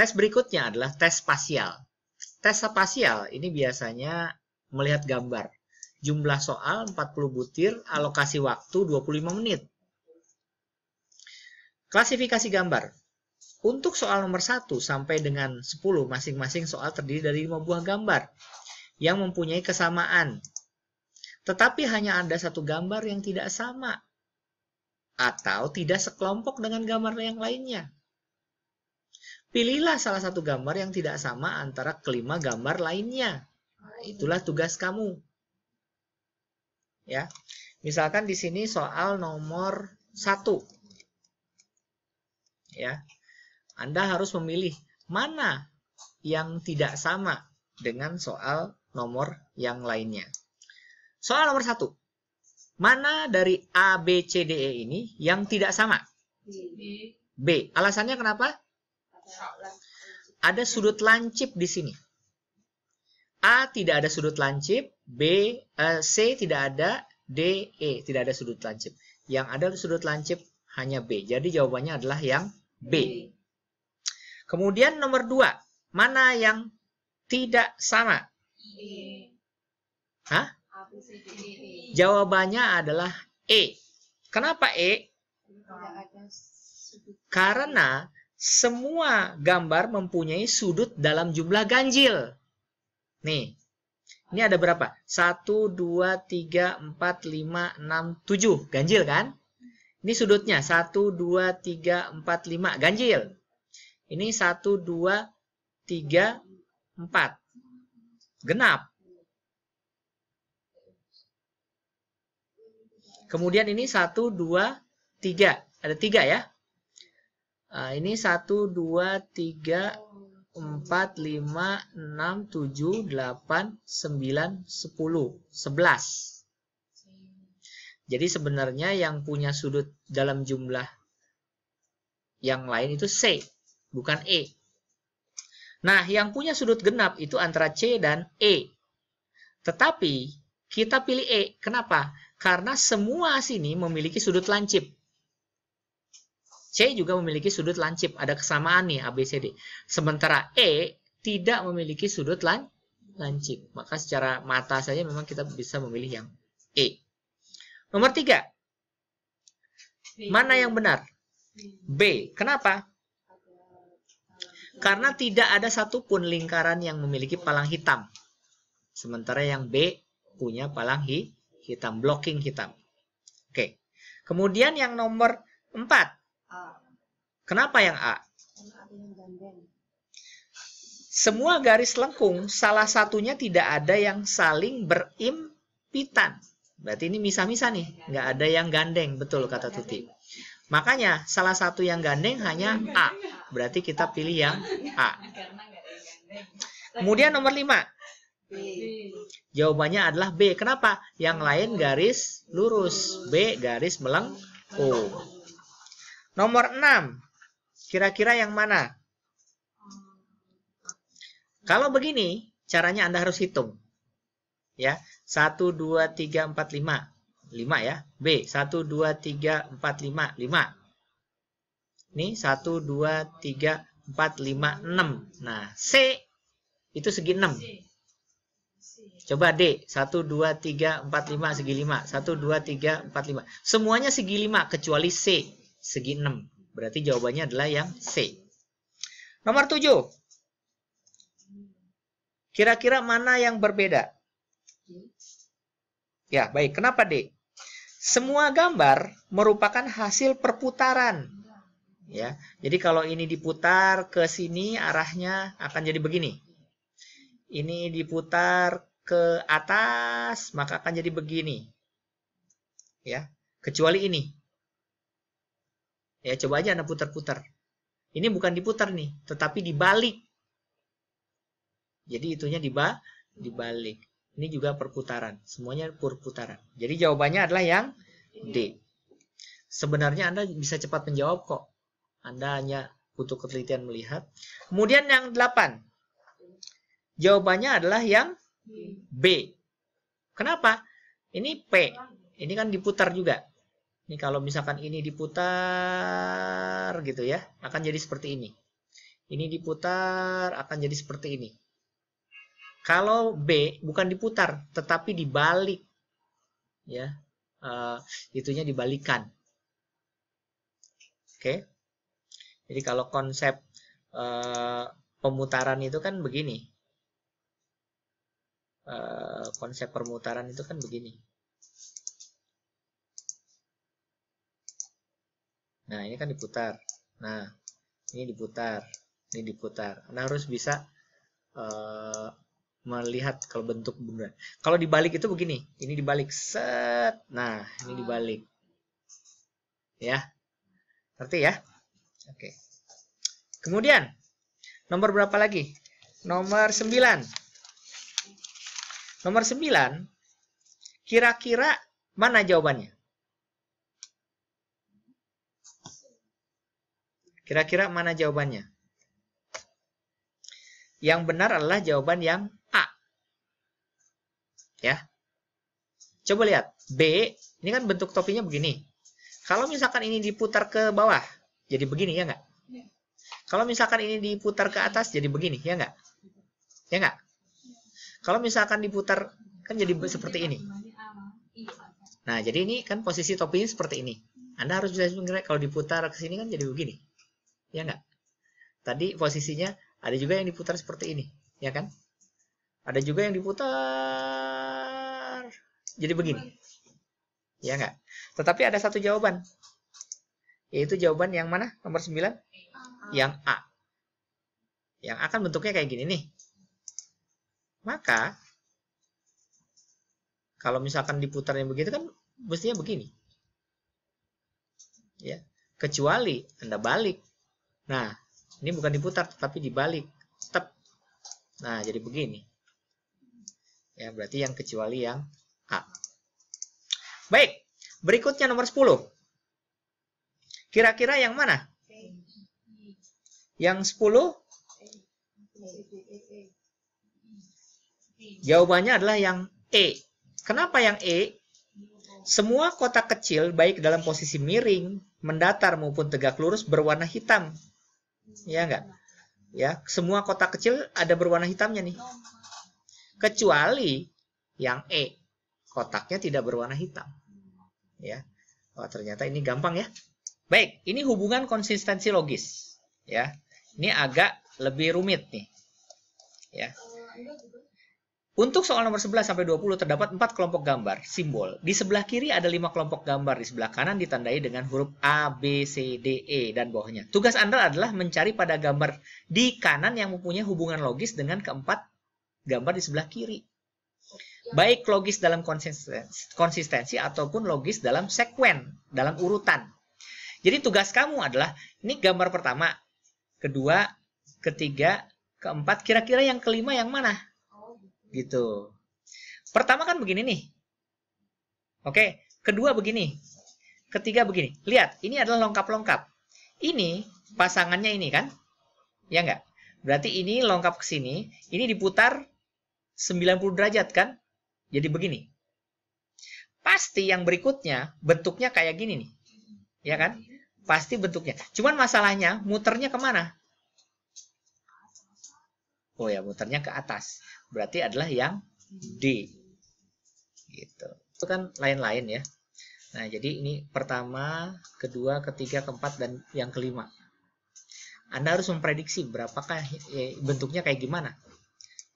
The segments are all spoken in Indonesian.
tes berikutnya adalah tes spasial. Tes spasial ini biasanya melihat gambar. Jumlah soal 40 butir, alokasi waktu 25 menit. Klasifikasi gambar. Untuk soal nomor 1 sampai dengan 10, masing-masing soal terdiri dari 5 buah gambar yang mempunyai kesamaan. Tetapi hanya ada satu gambar yang tidak sama atau tidak sekelompok dengan gambar yang lainnya. Pilihlah salah satu gambar yang tidak sama antara kelima gambar lainnya. Nah, itulah tugas kamu. Ya. Misalkan di sini soal nomor 1. Ya. Anda harus memilih mana yang tidak sama dengan soal nomor yang lainnya. Soal nomor 1. Mana dari A, B, C, D, E ini yang tidak sama? B. Alasannya kenapa? Ada sudut lancip di sini. A tidak ada sudut lancip, C tidak ada, D, E tidak ada sudut lancip. Yang ada sudut lancip hanya B. Jadi jawabannya adalah yang B. Kemudian nomor 2, mana yang tidak sama? Hah? Jawabannya adalah E. Kenapa E? Karena semua gambar mempunyai sudut dalam jumlah ganjil. Nih, ini ada berapa? 1, 2, 3, 4, 5, 6, 7. Ganjil kan? Ini sudutnya 1, 2, 3, 4, 5. Ganjil. Ini 1, 2, 3, 4. Genap. Kemudian ini 1, 2, 3. Ada 3 ya? Nah, ini 1, 2, 3, 4, 5, 6, 7, 8, 9, 10, 11. Jadi sebenarnya yang punya sudut dalam jumlah yang lain itu C, bukan E. Nah, yang punya sudut genap itu antara C dan E. Tetapi kita pilih E. Kenapa? Karena semua sini memiliki sudut lancip. C juga memiliki sudut lancip. Ada kesamaan nih A, B, C, D. Sementara E tidak memiliki sudut lancip. Maka secara mata saja memang kita bisa memilih yang E. Nomor 3. Mana yang benar? B. Kenapa? Karena tidak ada satupun lingkaran yang memiliki palang hitam. Sementara yang B punya palang hitam, blocking hitam. Oke. Kemudian yang nomor 4. Kenapa yang A? Semua garis lengkung, salah satunya tidak ada yang saling berimpitan. Berarti ini misah-misah nih, nggak ada yang gandeng, betul kata Tuti. Makanya salah satu yang gandeng hanya A. Berarti kita pilih yang A. Kemudian nomor 5. Jawabannya adalah B. Kenapa? Yang lain garis lurus, B garis melengkung. Nomor 6. Kira-kira yang mana? Kalau begini, caranya Anda harus hitung. Ya, 1, 2, 3, 4, 5. 5 ya. B, 1, 2, 3, 4, 5. 5. Ini 1, 2, 3, 4, 5, 6. Nah, C itu segi 6. Coba D, 1, 2, 3, 4, 5, segi 5. 1, 2, 3, 4, 5. Semuanya segi 5, kecuali C, segi 6. Berarti jawabannya adalah yang C. Nomor 7. Kira-kira mana yang berbeda? Ya, baik. Kenapa D? Semua gambar merupakan hasil perputaran. Ya, jadi kalau ini diputar ke sini, arahnya akan jadi begini. Ini diputar ke atas, maka akan jadi begini. Ya, kecuali ini. Ya, coba aja Anda putar-putar. Ini bukan diputar nih, tetapi dibalik. Jadi itunya dibalik. Ini juga perputaran. Semuanya perputaran. Jadi jawabannya adalah yang D. Sebenarnya Anda bisa cepat menjawab kok. Anda hanya butuh ketelitian melihat. Kemudian yang 8. Jawabannya adalah yang B. Kenapa? Ini P. Ini kan diputar juga. Ini kalau misalkan ini diputar gitu ya, akan jadi seperti ini. Ini diputar akan jadi seperti ini. Kalau B bukan diputar, tetapi dibalik. Ya, itunya dibalikan. Oke. Jadi kalau konsep pemutaran itu kan begini. Konsep permutaran itu kan begini. Nah, ini kan diputar. Nah, ini diputar. Ini diputar. Anda harus bisa melihat kalau bentuk beneran. Kalau dibalik itu begini. Ini dibalik. Set. Nah, ini dibalik. Ya. Ngerti ya? Oke. Kemudian, nomor berapa lagi? Nomor 9. Nomor 9, kira-kira mana jawabannya? Kira-kira mana jawabannya? Yang benar adalah jawaban yang A. Ya. Coba lihat. B, ini kan bentuk topinya begini. Kalau misalkan ini diputar ke bawah, jadi begini, ya nggak? Kalau misalkan ini diputar ke atas, jadi begini, ya nggak? Ya nggak? Kalau misalkan diputar, kan jadi seperti ini. Nah, jadi ini kan posisi topinya seperti ini. Anda harus bisa mengira kalau diputar ke sini kan jadi begini. Ya nggak? Tadi posisinya ada juga yang diputar seperti ini. Ya kan? Ada juga yang diputar jadi begini. Ya nggak? Tetapi ada satu jawaban. Yaitu jawaban yang mana? Nomor 9? Yang A. Yang A kan bentuknya kayak gini nih. Maka, kalau misalkan diputarnya begitu kan mestinya begini. Ya, kecuali Anda balik. Nah, ini bukan diputar, tapi dibalik. Tep. Nah, jadi begini. Ya, berarti yang kecuali yang A. Baik, berikutnya nomor 10. Kira-kira yang mana? Yang 10? Jawabannya adalah yang E. Kenapa yang E? Semua kotak kecil, baik dalam posisi miring, mendatar maupun tegak lurus, berwarna hitam. Ya enggak? Ya, semua kotak kecil ada berwarna hitamnya nih. Kecuali yang E. Kotaknya tidak berwarna hitam. Ya. Oh, ternyata ini gampang ya. Baik, ini hubungan konsistensi logis. Ya. Ini agak lebih rumit nih. Ya. Untuk soal nomor 11 sampai 20 terdapat 4 kelompok gambar, simbol. Di sebelah kiri ada 5 kelompok gambar, di sebelah kanan ditandai dengan huruf A, B, C, D, E, dan bawahnya. Tugas Anda adalah mencari pada gambar di kanan yang mempunyai hubungan logis dengan keempat gambar di sebelah kiri. Baik logis dalam konsistensi ataupun logis dalam sekuen, dalam urutan. Jadi tugas kamu adalah, ini gambar pertama, kedua, ketiga, keempat, kira-kira yang kelima yang mana? Gitu. Pertama kan begini nih. Oke, kedua begini. Ketiga begini. Lihat, ini adalah lengkap-lengkap. Ini pasangannya ini kan? Ya enggak? Berarti ini lengkap ke sini, ini diputar 90 derajat kan? Jadi begini. Pasti yang berikutnya bentuknya kayak gini nih. Ya kan? Pasti bentuknya. Cuman masalahnya muternya kemana? Oh ya, muternya ke atas. Berarti adalah yang D. Gitu. Itu kan lain-lain ya. Nah, jadi ini pertama, kedua, ketiga, keempat, dan yang kelima. Anda harus memprediksi berapakah bentuknya kayak gimana.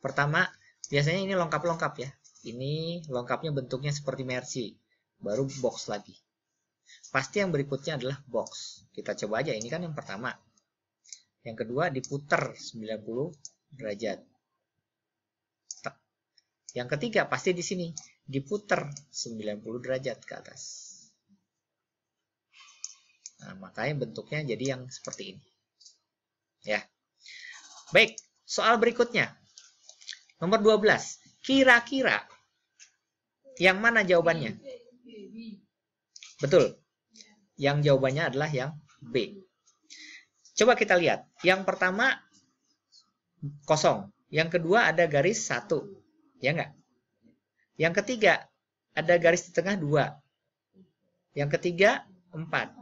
Pertama, biasanya ini lengkap-lengkap ya. Ini lengkapnya bentuknya seperti Mercy. Baru box lagi. Pasti yang berikutnya adalah box. Kita coba aja, ini kan yang pertama. Yang kedua diputar 90 derajat. Yang ketiga pasti di sini diputar 90 derajat ke atas. Nah, makanya bentuknya jadi yang seperti ini. Ya. Baik, soal berikutnya. Nomor 12. Kira-kira yang mana jawabannya? Betul. Yang jawabannya adalah yang B. Coba kita lihat. Yang pertama kosong. Yang kedua ada garis 1. Ya enggak? Yang ketiga, ada garis di tengah 2. Yang ketiga, 4.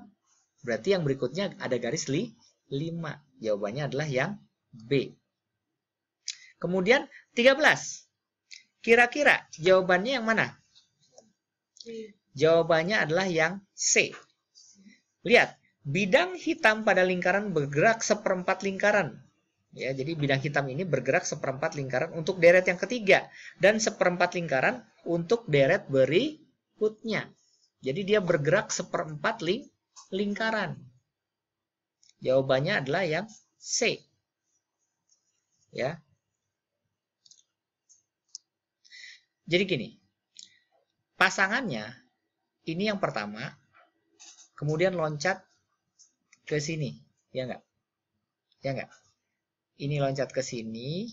Berarti yang berikutnya ada garis 5. Jawabannya adalah yang B. Kemudian 13. Kira-kira jawabannya yang mana? Jawabannya adalah yang C. Lihat, bidang hitam pada lingkaran bergerak seperempat lingkaran. Ya, jadi bidang hitam ini bergerak seperempat lingkaran untuk deret yang ketiga dan seperempat lingkaran untuk deret berikutnya. Jadi dia bergerak seperempat lingkaran. Jawabannya adalah yang C. Ya. Jadi gini, pasangannya ini yang pertama, kemudian loncat ke sini, ya enggak? Ya enggak? Ini loncat ke sini,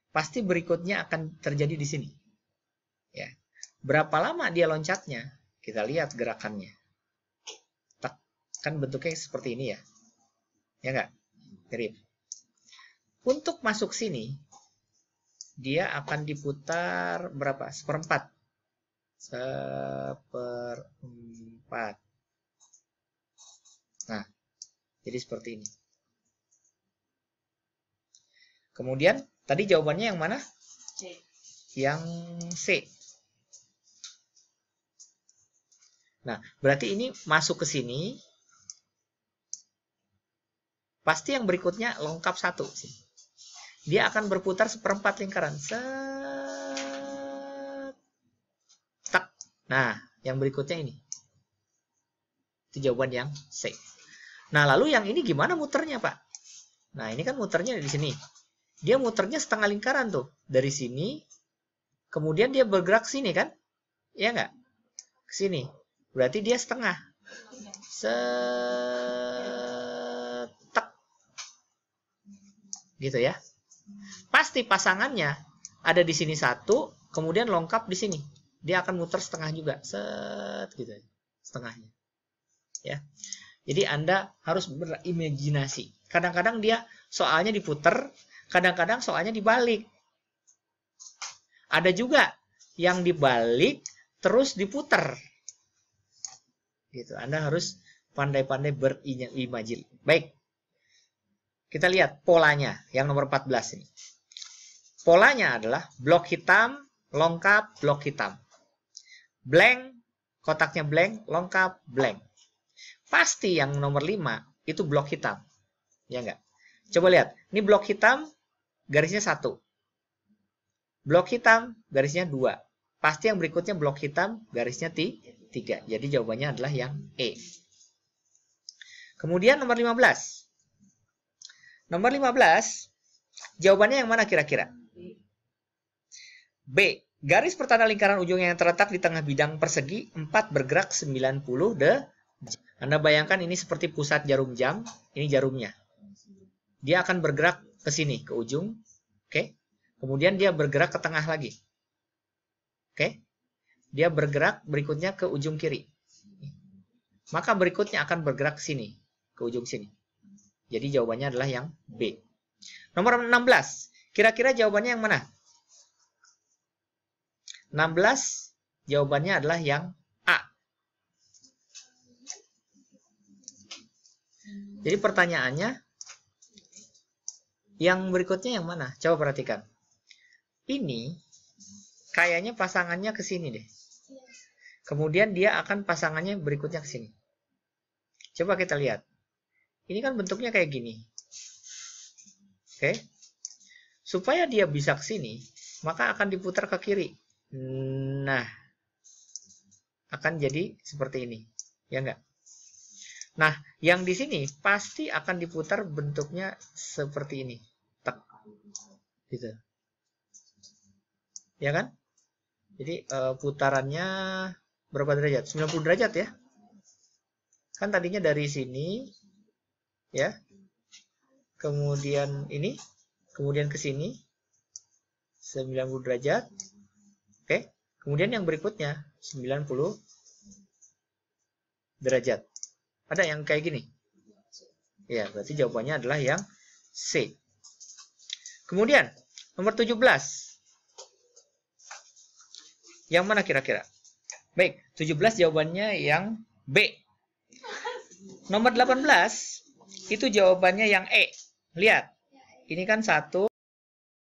pasti berikutnya akan terjadi di sini. Ya. Berapa lama dia loncatnya? Kita lihat gerakannya. Tak, kan bentuknya seperti ini ya. Ya enggak? Mirip. Untuk masuk sini, dia akan diputar berapa? Seperempat. Seperempat. Nah, jadi seperti ini. Kemudian, tadi jawabannya yang mana? C. Yang C. Nah, berarti ini masuk ke sini. Pasti yang berikutnya lengkap satu. Dia akan berputar seperempat lingkaran. Tak. Nah, yang berikutnya ini. Itu jawaban yang C. Nah, lalu yang ini gimana muternya, Pak? Nah, ini kan muternya di sini. Dia muternya setengah lingkaran tuh. Dari sini, kemudian dia bergerak sini kan? Iya nggak? Ke sini. Berarti dia setengah. Setek. Gitu ya. Pasti pasangannya ada di sini satu, kemudian lengkap di sini. Dia akan muter setengah juga. Set gitu. Setengahnya. Ya. Jadi Anda harus berimajinasi. Kadang-kadang dia soalnya diputer, kadang-kadang soalnya dibalik. Ada juga yang dibalik terus diputer. Gitu. Anda harus pandai-pandai berimajinasi. Baik. Kita lihat polanya yang nomor 14 ini. Polanya adalah blok hitam, lengkap, blok hitam. Blank, kotaknya blank, lengkap, blank. Pasti yang nomor 5 itu blok hitam. Ya enggak? Coba lihat. Ini blok hitam, garisnya 1. Blok hitam, garisnya 2. Pasti yang berikutnya blok hitam, garisnya 3. Jadi jawabannya adalah yang E. Kemudian nomor 15. Nomor 15, jawabannya yang mana kira-kira? B. Garis pertanda lingkaran ujung yang terletak di tengah bidang persegi 4 bergerak 90 derajat. Anda bayangkan ini seperti pusat jarum jam, ini jarumnya. Dia akan bergerak ke sini, ke ujung. Oke. Kemudian dia bergerak ke tengah lagi. Oke. Dia bergerak berikutnya ke ujung kiri. Maka berikutnya akan bergerak ke sini, ke ujung sini. Jadi jawabannya adalah yang B. Nomor 16. Kira-kira jawabannya yang mana? 16 jawabannya adalah yang A. Jadi pertanyaannya, yang berikutnya yang mana? Coba perhatikan. Ini kayaknya pasangannya ke sini deh. Kemudian dia akan pasangannya berikutnya ke sini. Coba kita lihat. Ini kan bentuknya kayak gini. Oke. Supaya dia bisa ke sini, maka akan diputar ke kiri. Nah, akan jadi seperti ini. Ya enggak? Nah, yang di sini pasti akan diputar bentuknya seperti ini. Tek. Gitu. Ya kan? Jadi putarannya berapa derajat? 90 derajat ya. Kan tadinya dari sini ya. Kemudian ini, kemudian ke sini 90 derajat. Oke. Kemudian yang berikutnya 90 derajat. Ada yang kayak gini? Ya, berarti jawabannya adalah yang C. Kemudian nomor 17. Yang mana kira-kira? Baik, 17 jawabannya yang B. Nomor 18 itu jawabannya yang E. Lihat, ini kan 1,